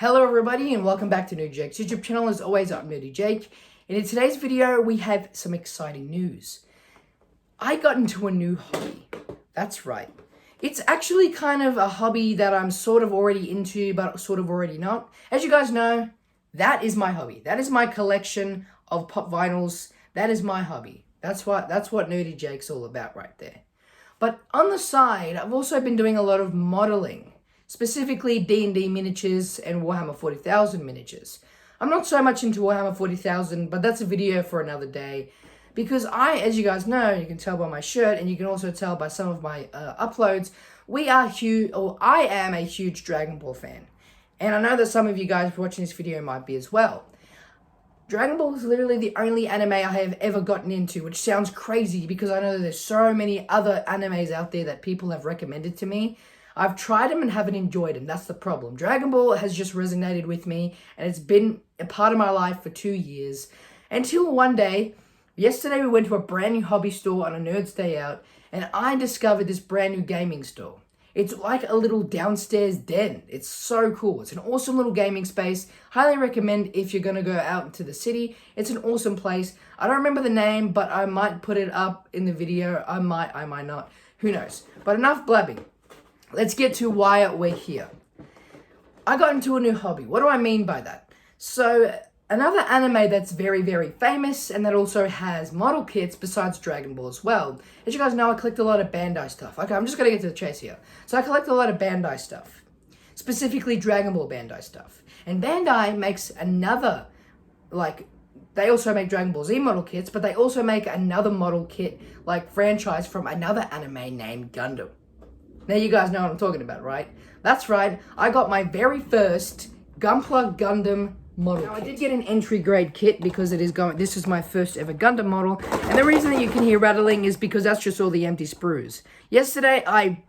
Hello everybody and welcome back to Nerdy Jake's YouTube channel. As always, I'm Nerdy Jake, and in today's video we have some exciting news. I got into a new hobby. That's right. It's actually kind of a hobby that I'm sort of already into, but sort of already not. As you guys know, that is my hobby. That is my collection of pop vinyls. That is my hobby. That's what Nerdy Jake's all about right there. But on the side, I've also been doing a lot of modeling. Specifically D&D miniatures and Warhammer 40,000 miniatures. I'm not so much into Warhammer 40,000, but that's a video for another day. Because as you guys know, you can tell by my shirt, and you can also tell by some of my uploads, I am a huge Dragon Ball fan. And I know that some of you guys watching this video might be as well. Dragon Ball is literally the only anime I have ever gotten into, which sounds crazy because I know that there's so many other animes out there that people have recommended to me. I've tried them and haven't enjoyed them. That's the problem. Dragon Ball has just resonated with me, and it's been a part of my life for 2 years. Until one day, yesterday we went to a brand new hobby store on a nerd's day out, and I discovered this brand new gaming store. It's like a little downstairs den. It's so cool. It's an awesome little gaming space. Highly recommend if you're going to go out into the city. It's an awesome place. I don't remember the name, but I might put it up in the video. I might not. Who knows? But enough blabbing. Let's get to why we're here. I got into a new hobby. What do I mean by that? So, another anime that's very, very famous and that also has model kits besides Dragon Ball as well. As you guys know, I collect a lot of Bandai stuff. Okay, I'm just going to get to the chase here. So, I collect a lot of Bandai stuff. Specifically Dragon Ball Bandai stuff. And Bandai makes another, they also make Dragon Ball Z model kits, but they also make another model kit, franchise from another anime named Gundam. Now you guys know what I'm talking about, right? That's right, I got my very first Gunpla Gundam model kit. I did get an entry grade kit because this is my first ever Gundam model, and the reason that you can hear rattling is because that's just all the empty sprues. Yesterday I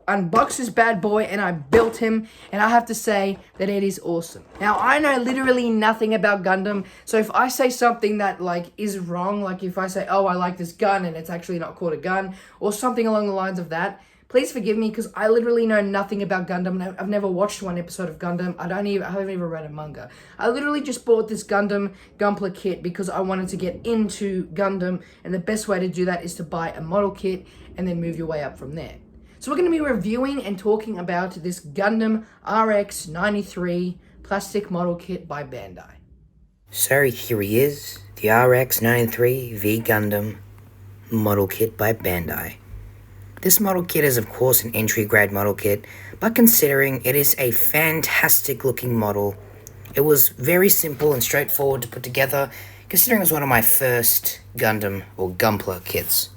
unboxed this bad boy and I built him, and I have to say that it is awesome. Now I know literally nothing about Gundam, so if I say something that is wrong, if I say, oh, I like this gun and it's actually not called a gun, or something along the lines of that, please forgive me because I literally know nothing about Gundam. I've never watched one episode of Gundam. I haven't even read a manga. I literally just bought this Gunpla kit because I wanted to get into Gundam, and the best way to do that is to buy a model kit and then move your way up from there. So we're going to be reviewing and talking about this Gundam RX-93 plastic model kit by Bandai. So here he is, the RX-93 V Gundam model kit by Bandai. This model kit is of course an entry grade model kit, but considering it is a fantastic looking model, it was very simple and straightforward to put together, considering it was one of my first Gundam or Gunpla kits.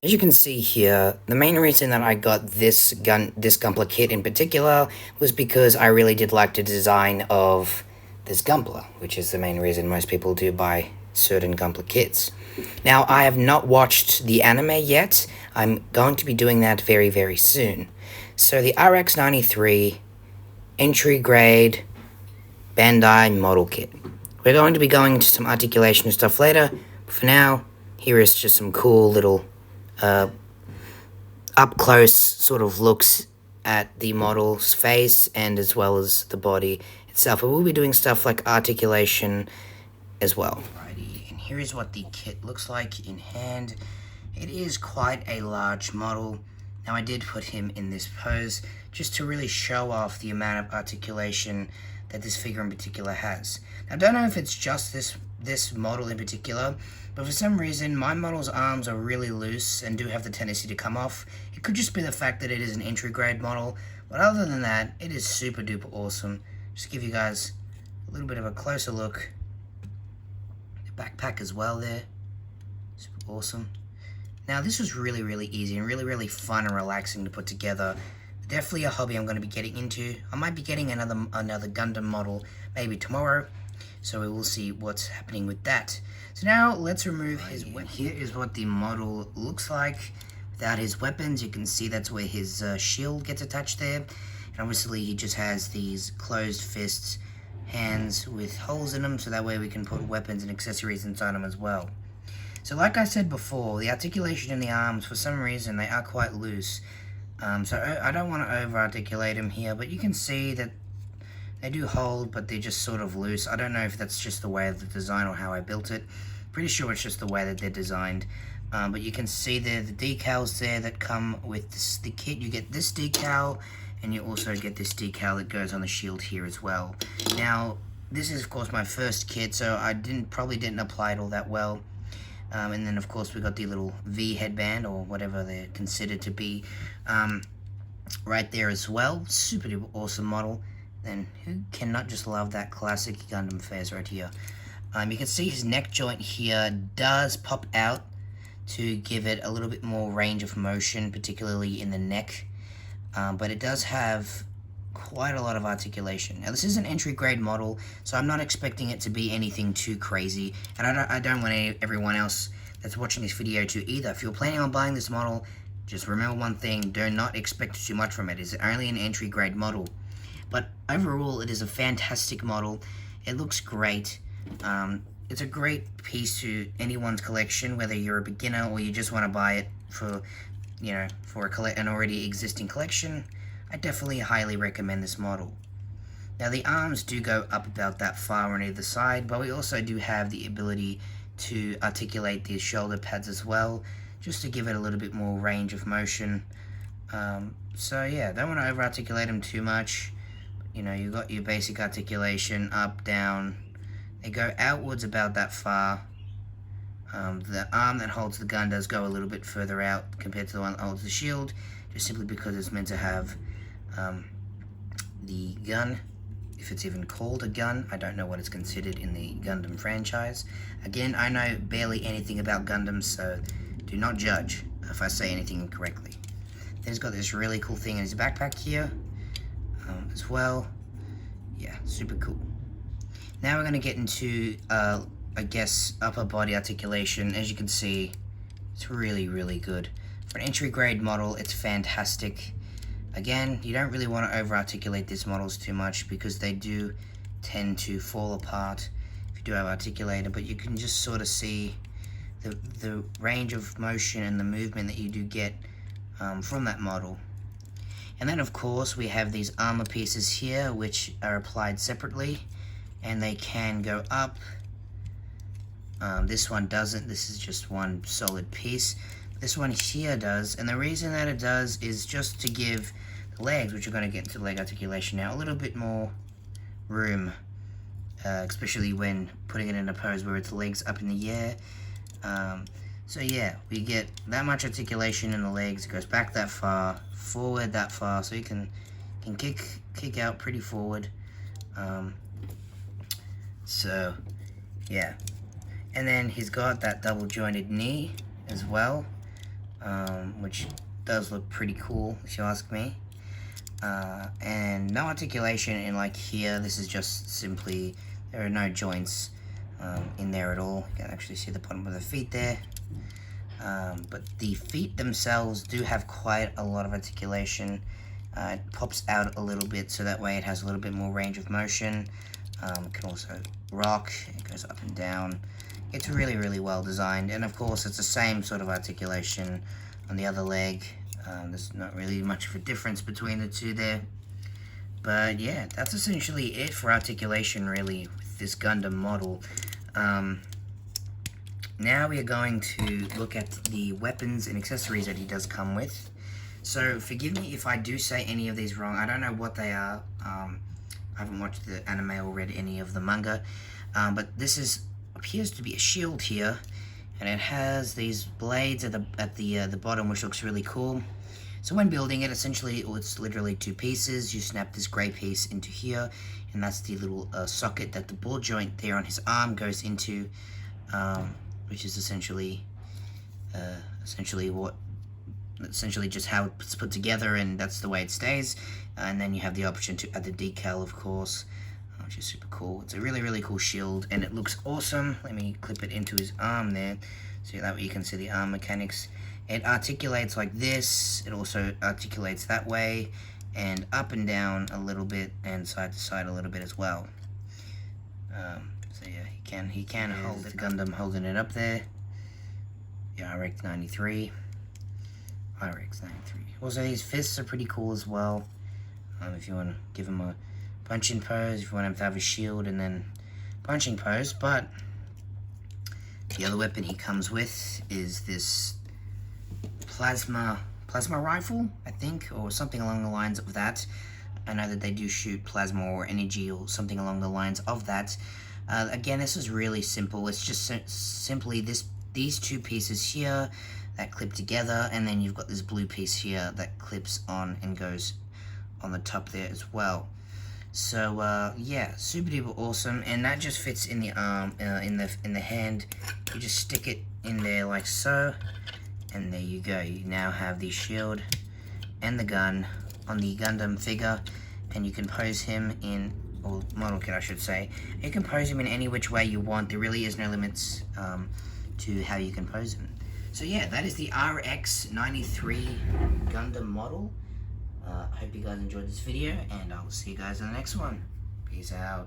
As you can see here, the main reason that I got this Gunpla kit in particular was because I really did like the design of this Gunpla, which is the main reason most people do buy certain Gunpla kits. Now, I have not watched the anime yet. I'm going to be doing that very, very soon. So the RX-93 entry grade Bandai model kit. We're going to be going into some articulation and stuff later, but for now, here is just some cool little up close sort of looks at the model's face and as well as the body itself. But we'll be doing stuff like articulation as well. Alrighty, and here is what the kit looks like in hand. It is quite a large model. Now I did put him in this pose just to really show off the amount of articulation that this figure in particular has. Now I don't know if it's just this model in particular, but for some reason my model's arms are really loose and do have the tendency to come off. It could just be the fact that it is an entry grade model, but other than that, it is super duper awesome. Just to give you guys a little bit of a closer look. The backpack as well there, super awesome. Now this was really, really easy and really, really fun and relaxing to put together. Definitely a hobby I'm going to be getting into. I might be getting another Gundam model maybe tomorrow, so we will see what's happening with that. So now let's remove his weapon. Here is what the model looks like without his weapons. You can see that's where his shield gets attached there, and obviously he just has these closed fists, hands with holes in them, so that way we can put weapons and accessories inside them as well. So like I said before, the articulation in the arms, for some reason, they are quite loose. So I don't want to over-articulate him here, but you can see that They do hold, but they're just sort of loose. I don't know if that's just the way of the design or how I built it. Pretty sure it's just the way that they're designed. But you can see there the decals there that come with the kit. You get this decal, and you also get this decal that goes on the shield here as well. Now, this is of course my first kit, so I probably didn't apply it all that well. And then of course we got the little V headband, or whatever they're considered to be, right there as well. Super duper awesome model. And who cannot just love that classic Gundam phase right here? You can see his neck joint here does pop out to give it a little bit more range of motion, particularly in the neck. But it does have quite a lot of articulation. Now, this is an entry grade model, so I'm not expecting it to be anything too crazy. And I don't want everyone else that's watching this video to either. If you're planning on buying this model, just remember one thing: do not expect too much from it. It's only an entry grade model. But overall, it is a fantastic model. It looks great. It's a great piece to anyone's collection, whether you're a beginner or you just want to buy it for, you know, for an already existing collection. I definitely highly recommend this model. Now, the arms do go up about that far on either side, but we also do have the ability to articulate these shoulder pads as well, just to give it a little bit more range of motion. So yeah, don't want to over-articulate them too much. You know, you got your basic articulation, up, down. They go outwards about that far. The arm that holds the gun does go a little bit further out compared to the one that holds the shield, just simply because it's meant to have the gun, if it's even called a gun. I don't know what it's considered in the Gundam franchise. Again, I know barely anything about Gundam, so do not judge if I say anything incorrectly. Then he's got this really cool thing in his backpack here as well. Yeah, super cool. Now we're going to get into, I guess, upper body articulation. As you can see, it's really, really good. For an entry grade model, it's fantastic. Again, you don't really want to over-articulate these models too much because they do tend to fall apart if you do have articulator, but you can just sort of see the range of motion and the movement that you do get from that model. And then of course we have these armor pieces here, which are applied separately, and they can go up. This one doesn't. This is just one solid piece. This one here does, and the reason that it does is just to give the legs, which are going to get into leg articulation now, a little bit more room, especially when putting it in a pose where its legs up in the air. So yeah, we get that much articulation in the legs. It goes back that far, forward that far, so you can kick out pretty forward. So yeah, and then he's got that double jointed knee as well, which does look pretty cool if you ask me. And no articulation in like here. This is just simply, there are no joints in there at all. You can actually see the bottom of the feet there. But the feet themselves do have quite a lot of articulation. It pops out a little bit, so that way it has a little bit more range of motion. It can also rock, it goes up and down. It's really, really well designed, and of course it's the same sort of articulation on the other leg. There's not really much of a difference between the two there. But yeah, that's essentially it for articulation really with this Gundam model. Now we are going to look at the weapons and accessories that he does come with. So forgive me if I do say any of these wrong. I don't know what they are. I haven't watched the anime or read any of the manga. But this appears to be a shield here, and it has these blades at the bottom, which looks really cool. So when building it, essentially it's literally two pieces. You snap this gray piece into here, and that's the little socket that the ball joint there on his arm goes into, which is essentially just how it's put together, and that's the way it stays. And then you have the option to add the decal, of course, which is super cool. It's a really, really cool shield, and it looks awesome. Let me clip it into his arm there, so that way you can see the arm mechanics. It articulates like this. It also articulates that way, and up and down a little bit, and side to side a little bit as well. So yeah, he can hold it. Gundam holding it up there. The RX-93. RX-93. Also, these fists are pretty cool as well. If you want to give him a punching pose if you want him to have a shield, and then punching pose. But the other weapon he comes with is this plasma rifle, I think, or something along the lines of that. I know that they do shoot plasma or energy or something along the lines of that. Again, this is really simple. It's just simply these two pieces here that clip together, and then you've got this blue piece here that clips on and goes on the top there as well. So yeah, super duper awesome, and that just fits in the arm, in the hand. You just stick it in there like so, and there you go. You now have the shield and the gun on the Gundam figure, and you can pose him in, or model kit I should say, you can pose him in any which way you want. There really is no limits to how you can pose him. So yeah, that is the RX-93 Gundam model. I hope you guys enjoyed this video, and I'll see you guys in the next one. Peace out.